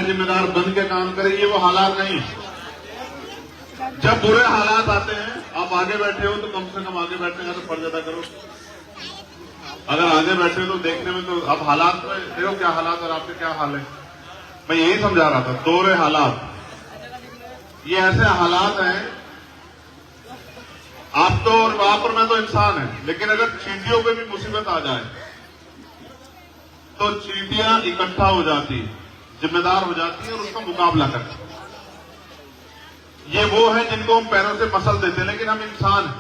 जिम्मेदार बन के काम करे, ये वो हालात नहीं। जब बुरे हालात आते हैं, आप आगे बैठे हो तो कम से कम आगे बैठने का तो फर्ज अदा करो। अगर आगे बैठे हो तो देखने में तो अब हालात में देखो क्या हालात और आपके क्या हाल है। मैं यही समझा रहा था, दोहरे हालात, ये ऐसे हालात हैं। आप तो और आप और मैं तो इंसान है, लेकिन अगर चींटियों पे भी मुसीबत आ जाए तो चींटियां इकट्ठा हो जाती, जिम्मेदार हो जाती है और उसका मुकाबला करती। ये वो है जिनको हम पैरों से मसल देते हैं, लेकिन हम इंसान हैं।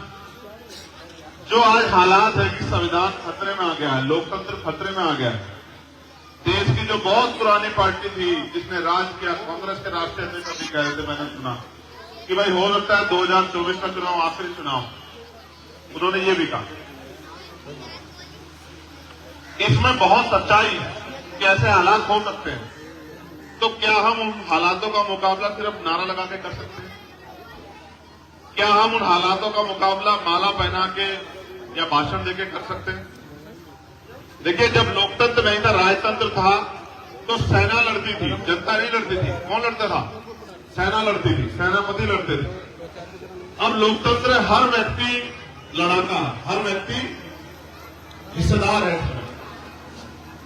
जो आज हालात है कि संविधान खतरे में आ गया है, लोकतंत्र खतरे में आ गया है। देश की जो बहुत पुरानी पार्टी थी जिसने राज किया, कांग्रेस के राष्ट्रीय अध्यक्ष अभी कह रहे थे, मैंने सुना कि भाई हो सकता है 2024 का चुनाव आखिरी चुनाव, उन्होंने ये भी कहा। इसमें बहुत सच्चाई है कि ऐसे हालात हो सकते हैं। तो क्या हम उन हालातों का मुकाबला सिर्फ नारा लगा के कर सकते हैं? क्या हम उन हालातों का मुकाबला माला पहना के या भाषण देके कर सकते हैं? देखिए, जब लोकतंत्र नहीं था, राजतंत्र था, तो सेना लड़ती थी, जनता नहीं लड़ती थी। कौन लड़ता था? सेना लड़ती थी, सेनापति लड़ते थे। अब लोकतंत्र, हर व्यक्ति लड़ाका, हर व्यक्ति हिस्सेदार है।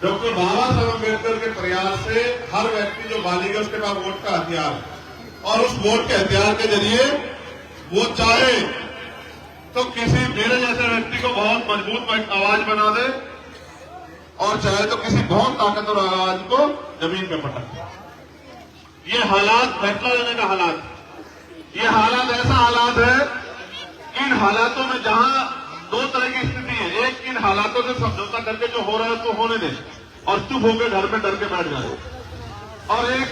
डॉक्टर बाबा साहब अम्बेडकर के प्रयास से हर व्यक्ति जो बालिग है उसके पास वोट का हथियार है, और उस वोट के हथियार के जरिए वो चाहे तो किसी मेरे जैसे व्यक्ति को बहुत मजबूत आवाज बना दे, और चाहे तो किसी बहुत ताकतवर आवाज को जमीन पे पटक दे। ये हालात फैसला लेने का हालात, ये हालात ऐसा हालात है। इन हालातों में जहां दो तरह की स्थिति है, एक इन हालातों से समझौता करके जो हो रहा है उसको होने दें और चुप होकर घर में डर के बैठ जाए, और एक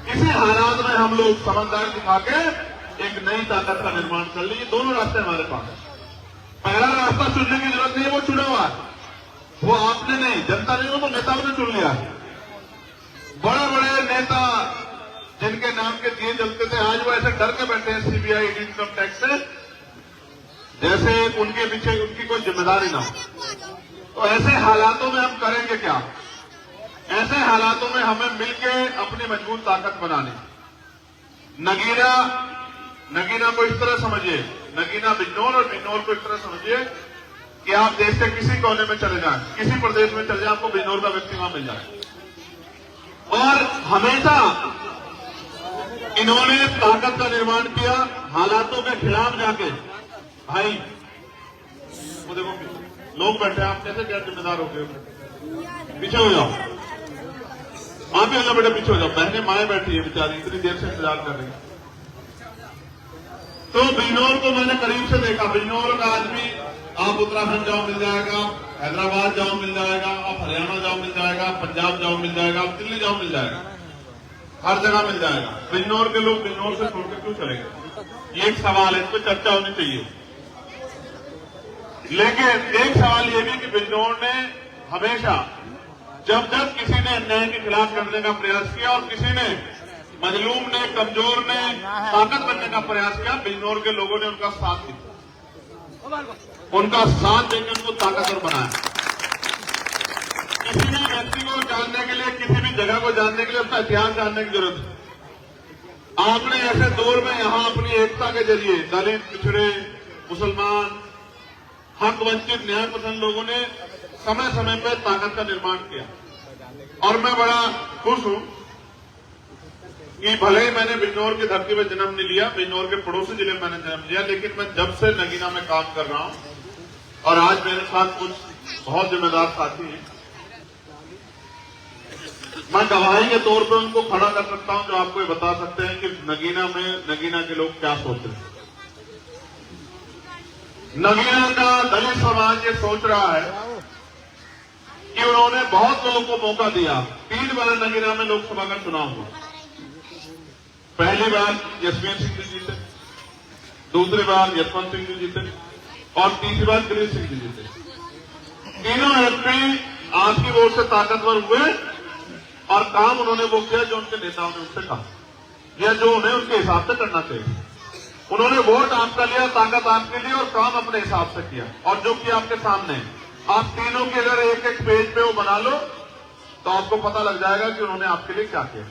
इसी हालात में हम लोग समझदारी दिखा के एक नई ताकत का निर्माण कर लीजिए। दोनों रास्ते हमारे पास है। पहला रास्ता चुनने की जरूरत नहीं है, वो चुना हुआ है, वो आपने नहीं, जनता नहीं, वो तो नेताओं ने चुन लिया है। बड़े बड़े नेता जिनके नाम के दिए जलते थे, आज वो ऐसे डर के बैठे हैं सीबीआई, इनकम टैक्स से, जैसे उनके पीछे उनकी कोई जिम्मेदारी ना हो। तो ऐसे हालातों में हम करेंगे क्या? ऐसे हालातों में हमें मिलकर अपनी मजबूत ताकत बनानी। नगीना को इस तरह समझिए, नगीना बिजनौर और बिजनौर को इस तरह समझिए कि आप देश के किसी कोने में चले जाएं, किसी प्रदेश में चले जाएं, आपको बिजनौर का व्यक्ति वहां मिल जाए। और हमेशा इन्होंने ताकत का निर्माण किया हालातों के खिलाफ जाके। भाई वो देखो लोग बैठे, आप कैसे क्या जिम्मेदार हो गए? पीछे हो जाओ, आप भी अल्लाह बेटा पीछे हो जाओ। बहनें माएं बैठी है बेचारी, इतनी देर से इंतजार कर रही है। तो बिजनौर को मैंने करीब से देखा। बिजनौर का आदमी, आप उत्तराखंड जाओ मिल जाएगा, हैदराबाद जाओ मिल जाएगा, आप हरियाणा जाओ मिल जाएगा, पंजाब जाओ मिल जाएगा, आप दिल्ली जाओ मिल जाएगा, हर जगह मिल जाएगा। बिजनौर के लोग बिजनौर से छोड़कर क्यों चलेंगे? ये एक सवाल है, इस पर चर्चा होनी चाहिए। लेकिन एक सवाल ये भी कि बिजनौर ने हमेशा जब जब किसी ने अन्याय के खिलाफ करने का प्रयास किया और किसी ने मजलूम ने, कमजोर ने ताकत बनने का प्रयास किया, बिजनौर के लोगों ने उनका साथ दिया, उनका साथ देकर उनको ताकतवर बनाया। किसी भी व्यक्ति को जानने के लिए, किसी भी जगह को जानने के लिए उसका इतिहास जानने की जरूरत है। आपने ऐसे दौर में यहां अपनी एकता के जरिए दलित, पिछड़े, मुसलमान, हक वंचित, न्याय पसंद लोगों ने समय समय पर ताकत का निर्माण किया। और मैं बड़ा खुश हूं कि भले ही मैंने बिजनौर की धरती में जन्म नहीं लिया, बिजनौर के पड़ोसी जिले में मैंने जन्म लिया, लेकिन मैं जब से नगीना में काम कर रहा हूं और आज मेरे साथ कुछ बहुत जिम्मेदार साथी हैं, मैं गवाही के तौर पे उनको खड़ा कर सकता हूं जो आपको ये बता सकते हैं कि नगीना के लोग क्या सोचते हैं। नगीना का दलित समाज ये सोच रहा है कि उन्होंने बहुत लोगों को मौका दिया। 3 बार नगीना में लोकसभा का चुनाव हुआ। पहली बार यशवीर सिंह जी जीते, दूसरी बार यशवंत सिंह जी जीते और तीसरी बार गिरीश सिंह जी जीते। तीनों व्यक्ति आपकी वोट से ताकतवर हुए और काम उन्होंने वो किया जो उनके नेताओं ने उनसे कहा, या जो उन्हें उनके हिसाब से करना चाहिए। उन्होंने वोट आपका लिया, ताकत आपके लिए, और काम अपने हिसाब से किया, और जो किया आपके सामने। आप तीनों के अगर एक एक पेज पे वो बना लो तो आपको पता लग जाएगा कि उन्होंने आपके लिए क्या किया।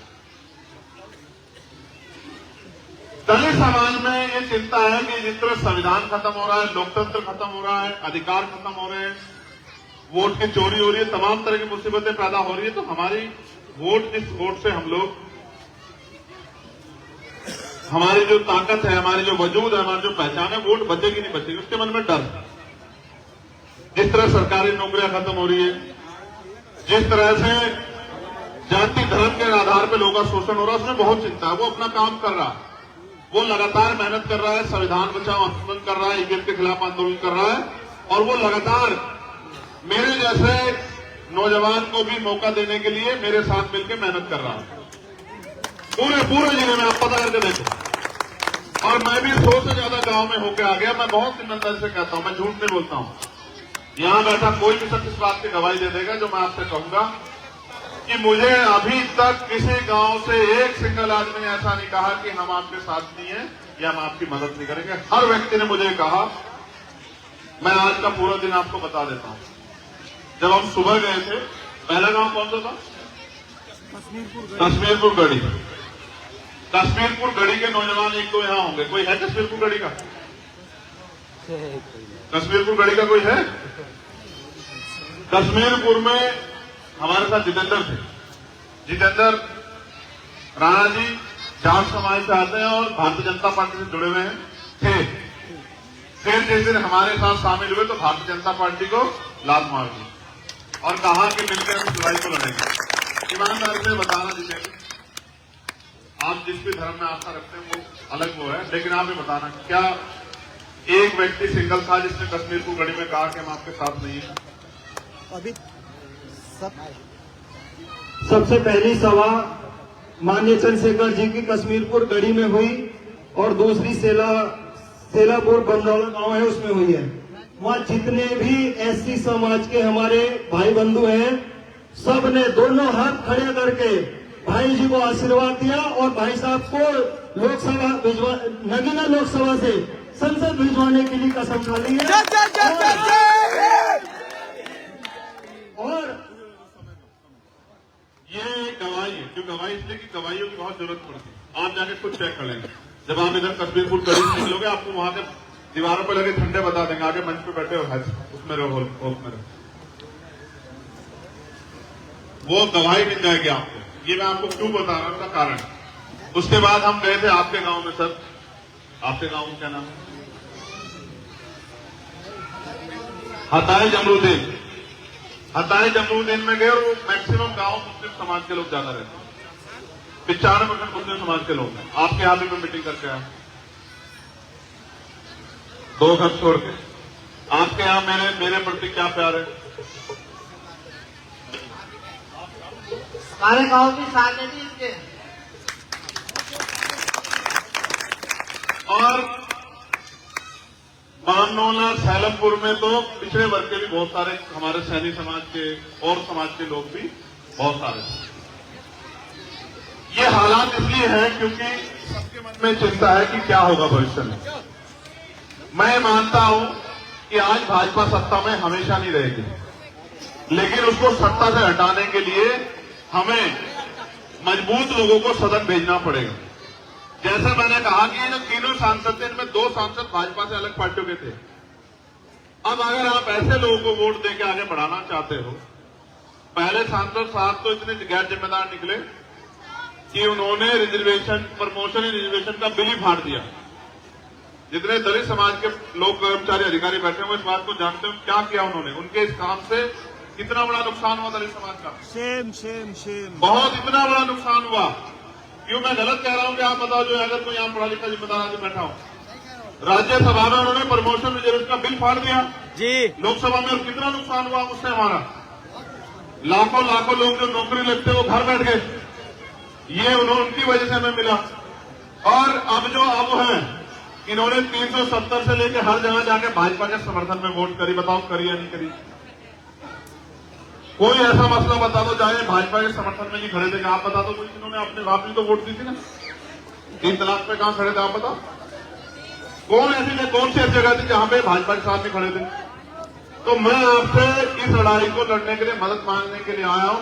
दलित समाज में ये चिंता है कि जिस तरह संविधान खत्म हो रहा है, लोकतंत्र खत्म हो रहा है, अधिकार खत्म हो रहे हैं, वोट की चोरी हो रही है, तमाम तरह की मुसीबतें पैदा हो रही है, तो हमारी वोट, जिस वोट से हम लोग, हमारी जो ताकत है, हमारी जो वजूद है, हमारी जो पहचान है, वोट बचेगी नहीं बचेगी, उसके मन में डर। जिस तरह सरकारी नौकरियां खत्म हो रही है, जिस तरह से जाति धर्म के आधार पर लोगों का शोषण हो रहा है, उसमें बहुत चिंता है। वो अपना काम कर रहा है, वो लगातार मेहनत कर रहा है, संविधान बचाओ आंदोलन कर रहा है, ईवीएम के खिलाफ आंदोलन कर रहा है, और वो लगातार मेरे जैसे नौजवान को भी मौका देने के लिए मेरे साथ मिलकर मेहनत कर रहा है। पूरे जिले में आप पता करके देखो। और मैं भी 100 से ज्यादा गांव में होकर आ गया। मैं बहुत ईमानदारी से कहता हूं, मैं झूठ नहीं बोलता हूं। यहां बैठा कोई भी शख्स इस बात की गवाही दे देगा जो मैं आपसे कहूंगा कि मुझे अभी तक किसी गांव से एक सिंगल आदमी ने ऐसा नहीं कहा कि हम आपके साथ नहीं है या हम आपकी मदद नहीं करेंगे। हर व्यक्ति ने मुझे कहा। मैं आज का पूरा दिन आपको बता देता हूं। जब हम सुबह गए थे, पहला गांव कौन सा था? कश्मीरपुर गढ़ी। कश्मीरपुर गढ़ी के नौजवान एक तो यहां होंगे। कोई है कश्मीरपुर गढ़ी का? कश्मीरपुर गढ़ी का कोई है? कश्मीरपुर में हमारे साथ जितेंद्र थे। जितेंद्र राणा जी जाट समाज से आते हैं और भारतीय जनता पार्टी से जुड़े हुए थे। फिर जिस दिन हमारे साथ शामिल हुए तो भारतीय जनता पार्टी को लात मार दी और कहा कि मिलकर हम जुलाई को लड़ेंगे। ईमानदारी से बताना जितेंद्र, आप जिस भी धर्म में आस्था रखते हैं वो अलग वो है, लेकिन आप ये बताना क्या एक व्यक्ति सिंगल था जिसने कश्मीरपुर गढ़ी में कहा कि हम आपके साथ नहीं है? अभी सबसे पहली सभा माननीय चंद्रशेखर जी की कश्मीरपुर गढ़ी में हुई और दूसरी सेलापुर बंदौला गांव है उसमें हुई है। वहाँ जितने भी एससी समाज के हमारे भाई बंधु हैं, सब ने दोनों हाथ खड़े करके भाई जी को आशीर्वाद दिया और भाई साहब को लोकसभा भिजवा, नगीना लोकसभा से संसद भिजवाने के लिए कसम खा ली है। और ये गवाही है, क्यों गवाही? इसलिए कि गवाहियों की बहुत जरूरत पड़ती है। आप जाके खुद चेक कर लेंगे। जब आप इधर कश्मीरपुर गढ़ी से निकलोगे, आपको वहां के दीवारों पर लगे झंडे बता देंगे, आगे मंच पे बैठे हो उसमें रहो, उसमें रहो, वो गवाही मिल जाएगी आपको। ये मैं आपको क्यों बता रहा हूं, उसका कारण। उसके बाद हम गए थे आपके गांव में। सर आपके गांव में क्या नाम है? हताई जमरुद्दीन। हताई जमरुद्दीन में गए और वो मैक्सिमम गांव मुस्लिम समाज के लोग ज्यादा रहते हैं। 95% मुस्लिम समाज के लोग हैं। आपके यहाँ भी मैं मीटिंग करके आया, 2 घर छोड़ के। आपके यहाँ मेरे प्रति क्या प्यार है? हमारे गांव की साथ भी इसके। और बामनौला सैलमपुर में तो पिछड़े वर्ग के भी बहुत सारे, हमारे सैनी समाज के और समाज के लोग भी बहुत सारे। ये हालात इसलिए हैं क्योंकि सबके मन में चिंता है कि क्या होगा भविष्य में। मैं मानता हूं कि आज भाजपा सत्ता में हमेशा नहीं रहेगी, लेकिन उसको सत्ता से हटाने के लिए हमें मजबूत लोगों को सदन भेजना पड़ेगा। जैसा मैंने कहा कि जो तीनों सांसद थे, इनमें 2 सांसद भाजपा से अलग पार्टियों के थे। अब अगर आप ऐसे लोगों को वोट देकर आगे बढ़ाना चाहते हो, पहले सांसद साहब तो इतने गैर जिम्मेदार निकले कि उन्होंने रिजर्वेशन, प्रमोशन रिजर्वेशन का बिल ही फाड़ दिया। जितने दलित समाज के लोग, कर्मचारी, अधिकारी बैठे हुए इस बात को जानते हो क्या किया उन्होंने। उनके इस काम से कितना बड़ा नुकसान हुआ दलित समाज का। शेम बहुत इतना बड़ा नुकसान हुआ। क्यों मैं गलत कह रहा हूं कि आप बताओ, जो अगर कोई यहाँ पढ़ा लिखा जिम्मेदार आदमी बैठा हो। राज्यसभा में उन्होंने प्रमोशन रिजर्वेशन का बिल फाड़ दिया जी। लोकसभा में, और कितना नुकसान हुआ उससे हमारा। लाखों लोग जो नौकरी लगते वो घर बैठ गए। ये उनकी वजह से हमें मिला। और अब जो है, इन्होंने 370 से लेकर हर जगह जाके भाजपा के समर्थन में वोट करी। बताओ करी या नहीं करी? कोई ऐसा मसला बता दो चाहे भाजपा के समर्थन में नहीं खड़े थे। आप बता दो कोई, जिन्होंने अपने बाप ने तो वोट दी थी ना। 3 तलाक पे कहां खड़े थे आप बताओ? कौन सी ऐसी जगह थी जहां पे भाजपा के साथ नहीं खड़े थे? तो मैं आपसे इस लड़ाई को लड़ने के लिए, मदद मांगने के लिए आया हूं।